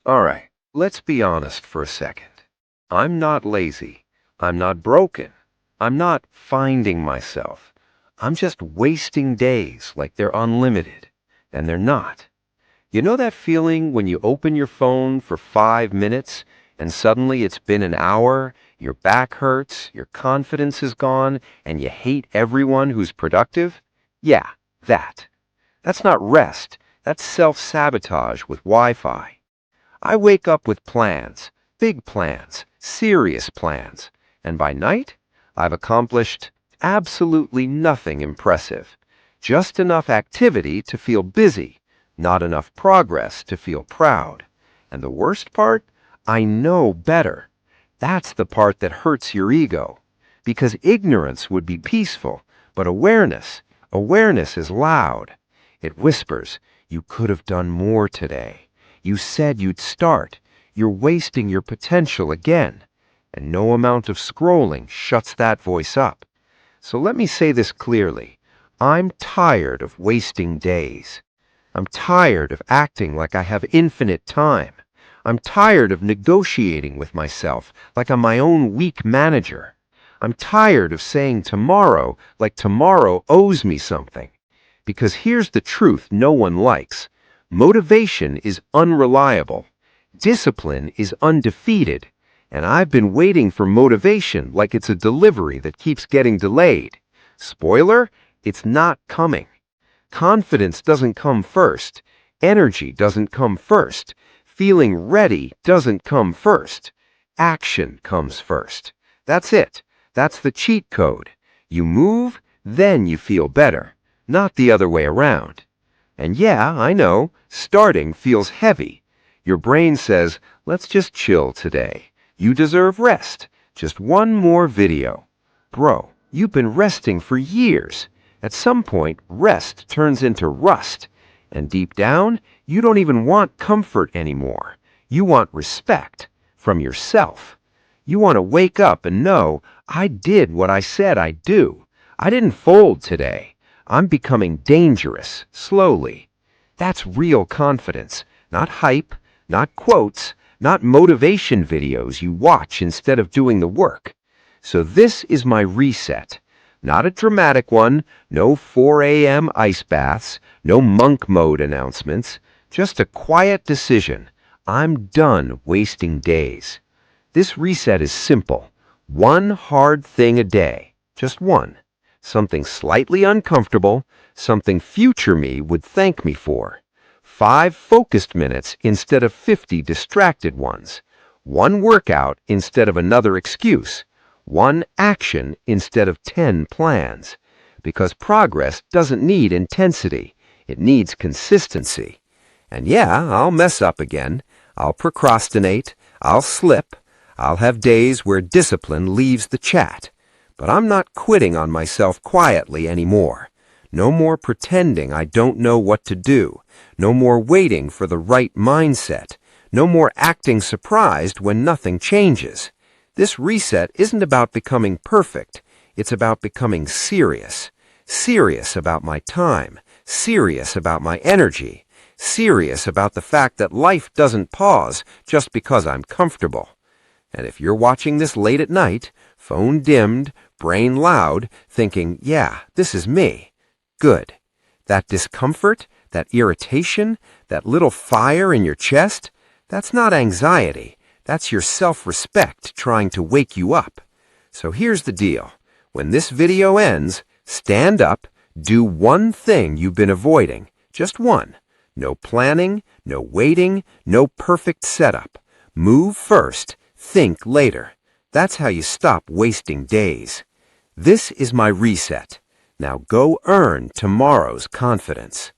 All right, let's be honest for a second. I'm not lazy. I'm not broken. I'm not finding myself. I'm just wasting days like they're unlimited, and they're not. You know that feeling when you open your phone for 5 minutes and suddenly it's been an hour, your back hurts, your confidence is gone, and you hate everyone who's productive? Yeah, that. That's not rest. That's self-sabotage with Wi-Fi. I wake up with plans, big plans, serious plans, and by night, I've accomplished absolutely nothing impressive. Just enough activity to feel busy, not enough progress to feel proud. And the worst part? I know better. That's the part that hurts your ego. Because ignorance would be peaceful, but awareness is loud. It whispers, you could have done more today. You said you'd start. You're wasting your potential again. And no amount of scrolling shuts that voice up. So let me say this clearly. I'm tired of wasting days. I'm tired of acting like I have infinite time. I'm tired of negotiating with myself like I'm my own weak manager. I'm tired of saying tomorrow like tomorrow owes me something. Because here's the truth no one likes. Motivation is unreliable. Discipline is undefeated. And I've been waiting for motivation like it's a delivery that keeps getting delayed. Spoiler, it's not coming. Confidence doesn't come first. Energy doesn't come first. Feeling ready doesn't come first. Action comes first. That's it. That's the cheat code. You move, then you feel better. Not the other way around. And yeah, I know, starting feels heavy. Your brain says, let's just chill today. You deserve rest. Just one more video. Bro, you've been resting for years. At some point, rest turns into rust. And deep down, you don't even want comfort anymore. You want respect from yourself. You want to wake up and know, I did what I said I'd do. I didn't fold today. I'm becoming dangerous, slowly. That's real confidence, not hype, not quotes, not motivation videos you watch instead of doing the work. So this is my reset. Not a dramatic one, no 4 a.m. ice baths, no monk mode announcements, just a quiet decision. I'm done wasting days. This reset is simple. One hard thing a day, just one. Something slightly uncomfortable, something future me would thank me for. 5 focused minutes instead of 50 distracted ones. One workout instead of another excuse. One action instead of 10 plans. Because progress doesn't need intensity. It needs consistency. And yeah, I'll mess up again. I'll procrastinate. I'll slip. I'll have days where discipline leaves the chat. But I'm not quitting on myself quietly anymore. No more pretending I don't know what to do. No more waiting for the right mindset. No more acting surprised when nothing changes. This reset isn't about becoming perfect. It's about becoming serious. Serious about my time. Serious about my energy. Serious about the fact that life doesn't pause just because I'm comfortable. And if you're watching this late at night, phone dimmed, brain loud, thinking, yeah, this is me. Good. That discomfort, that irritation, that little fire in your chest, that's not anxiety. That's your self-respect trying to wake you up. So here's the deal. When this video ends, stand up, do one thing you've been avoiding. Just one. No planning, no waiting, no perfect setup. Move first, think later. That's how you stop wasting days. This is my reset. Now go earn tomorrow's confidence.